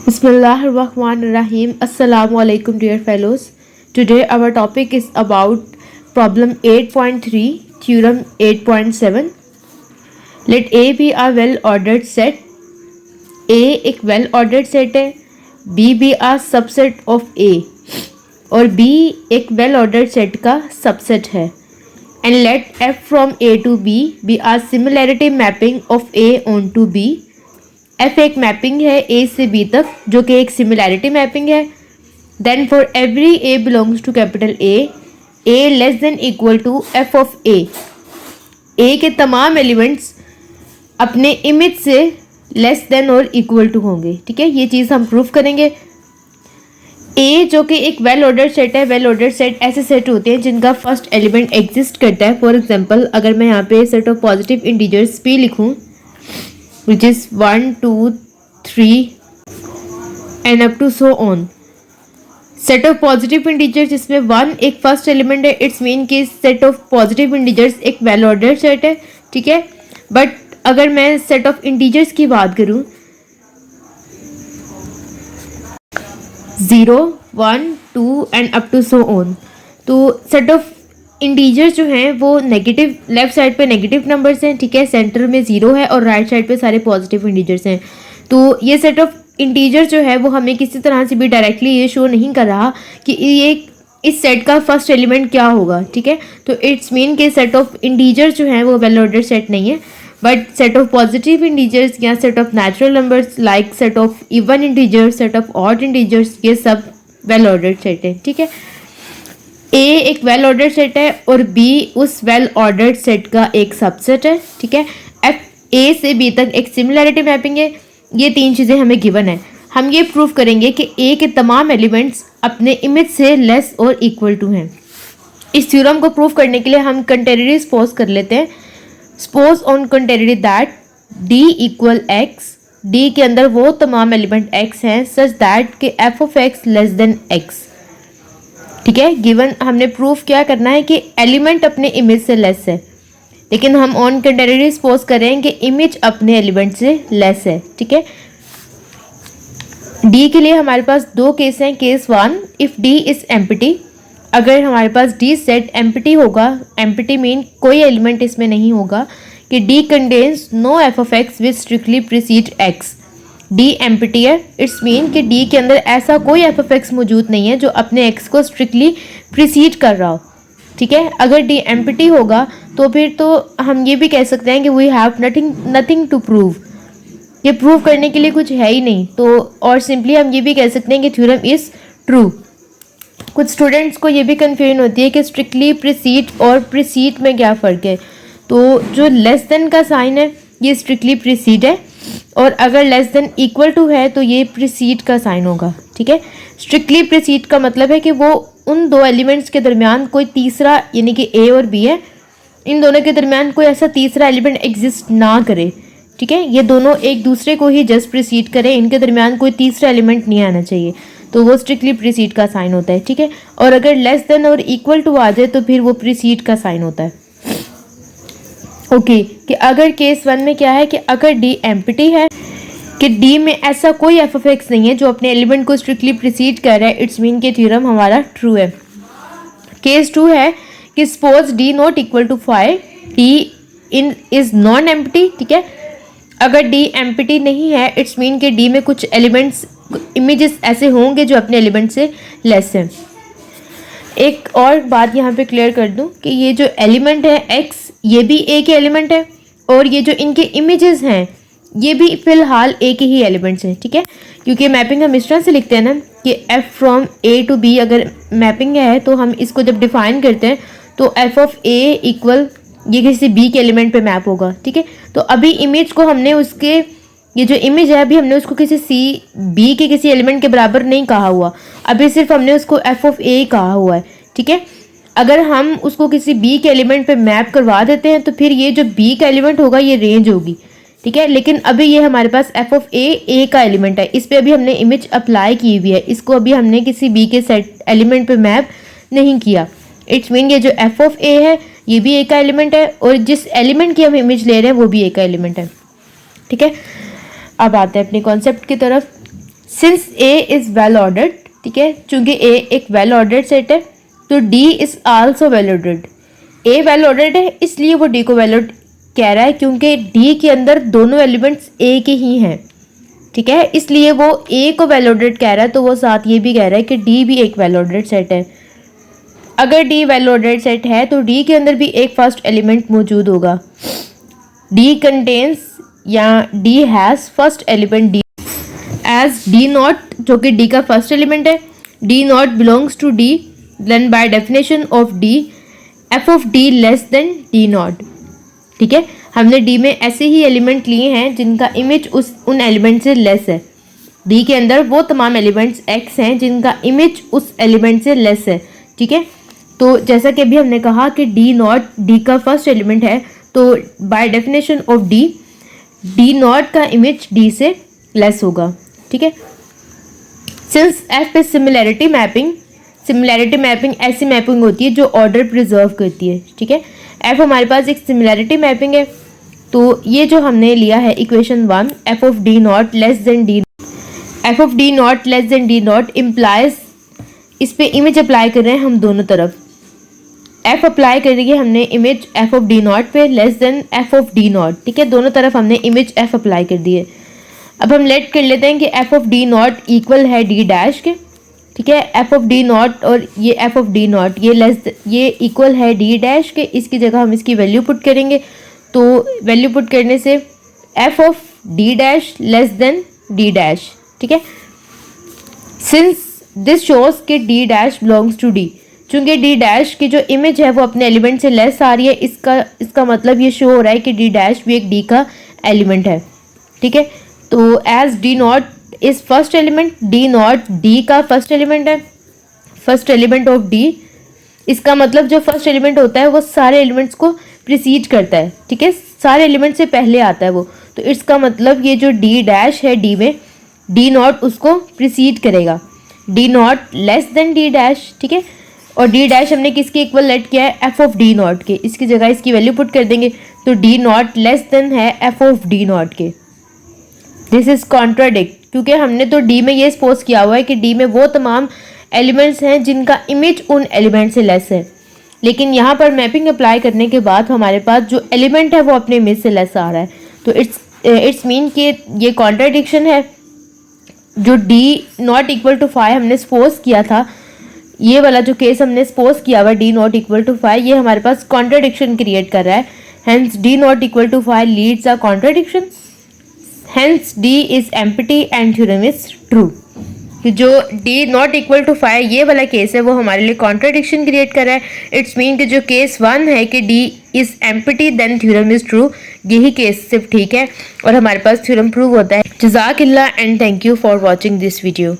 Bismillahirrahmanirrahim. Assalamu alaikum dear fellows. Today our topic is about problem 8.3, theorem 8.7. Let A be a well ordered set. A एक well ordered set है, B be a subset of A और B एक well ordered set का subset है. And let F from A to B be a similarity mapping of A onto B. F एक mapping है A से B तक जो कि एक सिमिलैरिटी मैपिंग है. Then for every A belongs to capital A less than equal to F of A के तमाम एलिमेंट्स अपने इमेज से लेस देन और इक्वल टू होंगे. ठीक है, ये चीज़ हम प्रूफ करेंगे. A जो कि एक वेल ऑर्डर्ड सेट है. वेल ऑर्डर्ड सेट ऐसे सेट होते हैं जिनका फर्स्ट एलिमेंट एग्जिस्ट करता है. फॉर एग्जांपल अगर मैं यहाँ पे set of positive integers P लिखूँ which is 1, 2, 3 and up to so on. Set of positive integers जिसमें 1 एक फर्स्ट एलिमेंट है. इट्स मीन कि सेट ऑफ पॉजिटिव इंटीजर्स एक वेल ऑर्डर्ड सेट है. ठीक है, बट अगर मैं सेट ऑफ इंटीजर्स की बात करूं 0, 1, 2 and up to so on, तो सेट ऑफ इंटीजर्स जो हैं वो नेगेटिव, लेफ्ट साइड पे नेगेटिव नंबर्स हैं. ठीक है, सेंटर में 0 है और राइट साइड पे सारे पॉजिटिव इंटीजर्स हैं. तो ये सेट ऑफ इंटीजर जो है वो हमें किसी तरह से भी डायरेक्टली ये शो नहीं कर रहा कि ये इस सेट का फर्स्ट एलिमेंट क्या होगा. ठीक है, तो इट्स मीन कि सेट ऑफ इंटीजर्स जो हैं वो वेल ऑर्डर्ड सेट नहीं है, but set of positive integers या set of natural numbers like set of even integers, set of odd integers, ये सब वेल ऑर्डर्ड सेट है. ठीक है, A एक वेल ऑर्डर्ड सेट है और B उस वेल ऑर्डर्ड सेट का एक सबसेट है. ठीक है, F A से B तक एक सिमिलैरिटी मैपिंग है. ये तीन चीज़ें हमें गिवन है. हम ये प्रूव करेंगे कि A के तमाम एलिमेंट्स अपने इमेज से लेस और इक्वल टू हैं. इस थ्योरम को प्रूव करने के लिए हम कंटेनरी सपोज कर लेते हैं. Suppose on contrary that D equal X, D के अंदर वो तमाम एलिमेंट X हैं सच दैट कि F of X less than X. ठीक है, गिवन हमने प्रूफ क्या करना है कि एलिमेंट अपने इमेज से लेस है, लेकिन हम ऑन कंटेनरी सपोज करें कि इमेज अपने एलिमेंट से लेस है. ठीक है, डी के लिए हमारे पास दो केस हैं. Case 1, if D is empty. अगर हमारे पास डी सेट एम्प्टी होगा, एम्प्टी मीन कोई एलिमेंट इसमें नहीं होगा, कि D contains no F of X which strictly precede X. D empty है, इट्स मीन कि डी के अंदर ऐसा कोई एफ ऑफ एक्स मौजूद नहीं है जो अपने एक्स को स्ट्रिक्टली प्रीसीड कर रहा हो. ठीक है, अगर डी एम्प्टी होगा तो फिर तो हम ये भी कह सकते हैं कि we have nothing to prove. ये प्रूव करने के लिए कुछ है ही नहीं. तो और सिंपली हम ये भी कह सकते हैं कि थ्योरम इज़ ट्रू. कुछ स्टूडेंट्स को ये भी कन्फ्यूजन होती है कि स्ट्रिक्टली प्रीसीड और प्रीसीड में क्या फ़र्क है. तो जो लेस देन का साइन है ये स्ट्रिक्टली प्रीसीड है, और अगर लेस देन इक्वल टू है तो ये प्रीसीड का साइन होगा. ठीक है, स्ट्रिक्टली प्रीसीड का मतलब है कि वो उन दो एलिमेंट्स के दरमियान कोई तीसरा, यानी कि A और B है, इन दोनों के दरमियान कोई ऐसा तीसरा एलिमेंट एग्जिस्ट ना करे. ठीक है, ये दोनों एक दूसरे को ही जस्ट प्रीसीड करें, इनके दरमियान कोई तीसरा एलिमेंट नहीं आना चाहिए, तो वो स्ट्रिक्टली प्रीसीड का साइन होता है. ठीक है, और अगर लेस देन और इक्वल टू आ जाए तो फिर वो प्रीसीड का साइन होता है. ओके, कि अगर केस 1 में क्या है कि अगर डी एम्प्टी है, कि डी में ऐसा कोई एफ ऑफ एक्स नहीं है जो अपने एलिमेंट को स्ट्रिक्टली प्रीसीड कर रहा है, इट्स मीन के थ्योरम हमारा ट्रू है. केस 2 है कि suppose D not equal to 5, D in is non empty. ठीक है, अगर डी एम्प्टी नहीं है इट्स मीन के डी में कुछ एलिमेंट्स, इमेजेस ऐसे होंगे जो अपने एलिमेंट से लेस हैं. एक और बात यहाँ पे क्लियर कर दूँ कि ये जो एलिमेंट है x, ये भी A के एलिमेंट है, और ये जो इनके इमेजेस हैं ये भी फ़िलहाल A के ही एलिमेंट्स हैं. ठीक है, क्योंकि मैपिंग हम इस तरह से लिखते हैं ना कि F from A to B अगर मैपिंग है तो हम इसको जब डिफाइन करते हैं तो F ऑफ A इक्वल ये किसी B के एलिमेंट पे मैप होगा. ठीक है, तो अभी इमेज को हमने उसके, ये जो इमेज है अभी हमने उसको किसी B के किसी एलिमेंट के बराबर नहीं कहा हुआ, अभी सिर्फ हमने उसको F ऑफ A कहा हुआ है. ठीक है, अगर हम उसको किसी B के एलिमेंट पे मैप करवा देते हैं तो फिर ये जो B का एलिमेंट होगा ये रेंज होगी. ठीक है, लेकिन अभी ये हमारे पास F ऑफ A का एलिमेंट है, इस पर अभी हमने इमेज अप्लाई की हुई है, इसको अभी हमने किसी B के सेट एलिमेंट पे मैप नहीं किया. इट्स मीन ये जो F ऑफ A है ये भी A का एलिमेंट है, और जिस एलिमेंट की हम इमेज ले रहे हैं वो भी A का एलिमेंट है. ठीक है, अब आते हैं अपने कॉन्सेप्ट की तरफ. Since A is well ordered, ठीक है, चूंकि ए एक वेल ऑर्डर्ड सेट है तो D is also well ordered. A well ordered है इसलिए वो डी को वेल ऑर्डर्ड कह रहा है, क्योंकि डी के अंदर दोनों एलिमेंट्स ए के ही हैं, ठीक है, इसलिए वो ए को वेल ऑर्डर्ड कह रहा है, तो वो साथ ये भी कह रहा है कि डी भी एक वेल ऑर्डर्ड सेट है। अगर डी वेल ऑर्डर्ड सेट है तो डी के अंदर भी एक फर्स्ट एलिमेंट मौजूद होगा। डी कंटेन्स या D has first element D as D not, जो कि डी का फर्स्ट एलिमेंट है। D not belongs to D, then by definition of D F of D less than D not, ठीक है। हमने डी में ऐसे ही एलिमेंट लिए हैं जिनका इमेज उन एलिमेंट से लेस है। डी के अंदर वो तमाम एलिमेंट्स एक्स हैं जिनका इमेज उस एलिमेंट से लेस है, ठीक है। तो जैसा कि अभी हमने कहा कि डी नॉट डी का फर्स्ट एलिमेंट है, तो bye definition of D not का इमेज डी से लेस होगा, ठीक है। सिंस एफ पे सिमिलैरिटी मैपिंग ऐसी मैपिंग होती है जो ऑर्डर प्रिजर्व करती है, ठीक है। एफ हमारे पास एक सिमिलैरिटी मैपिंग है, तो ये जो हमने लिया है equation 1, F of D not less than D not implies, इस पे इमेज अप्लाई कर रहे हैं हम दोनों तरफ। एफ अप्लाई कर रही है हमने image F of D naught पे less than F of D not, ठीक है, दोनों तरफ हमने इमेज एफ अप्लाई कर दी है। अब हम लेट कर लेते हैं कि F of D not equal है डी डैश के, ठीक है। एफ ऑफ डी नॉट और ये एफ ऑफ डी नॉट ये इक्वल है डी डैश के, इसकी जगह हम इसकी वैल्यू पुट करेंगे, तो वैल्यू पुट करने से F of D dash less than D dash, ठीक है। सिंस दिस शोज कि D dash belongs to D, चूंकि डी डैश की जो इमेज है वो अपने एलिमेंट से लेस आ रही है, इसका मतलब ये शो हो रहा है कि डी डैश भी एक डी का एलिमेंट है, ठीक है। तो as D not is first element, D not D का फर्स्ट एलिमेंट है, फर्स्ट एलिमेंट ऑफ डी, इसका मतलब जो फर्स्ट एलिमेंट होता है वो सारे एलिमेंट्स को प्रीसीड करता है, ठीक है, सारे एलिमेंट से पहले आता है वो, तो इसका मतलब ये जो डी डैश है डी में, डी नॉट उसको प्रीसीड करेगा, D not less than D dash, ठीक है। और डी डैश हमने किसके इक्वल लेट किया है, एफ ऑफ डी नॉट के, इसकी जगह इसकी वैल्यू पुट कर देंगे, तो डी नॉट लेस देन है एफ ऑफ डी नॉट के। दिस इज कॉन्ट्राडिक्ट, क्योंकि हमने तो डी में ये सपोज किया हुआ है कि डी में वो तमाम एलिमेंट्स हैं जिनका इमेज उन एलिमेंट से लेस है, लेकिन यहाँ पर मैपिंग अप्लाई करने के बाद हमारे पास जो एलिमेंट है वो अपने इमेज से लेस आ रहा है, तो इट्स मीन कि ये कॉन्ट्राडिक्शन है। जो डी नॉट इक्वल टू 5 हमने सपोज किया था, ये वाला जो केस हमने सपोज किया हुआ डी नॉट इक्वल टू 5, ये हमारे पास कॉन्ट्राडिक्शन क्रिएट कर रहा है, hence D not equal to 5 leads a contradiction, hence D is empty and theorem is true. कि जो डी नॉट इक्वल टू 5 ये वाला केस है वो हमारे लिए कॉन्ट्राडिक्शन क्रिएट कर रहा है। इट्स मीन कि जो केस 1 है कि D is empty then theorem is true, यही केस सिर्फ ठीक है और हमारे पास थ्योरम प्रूव होता है। जज़ाकल्लाह and thank you for watching this video.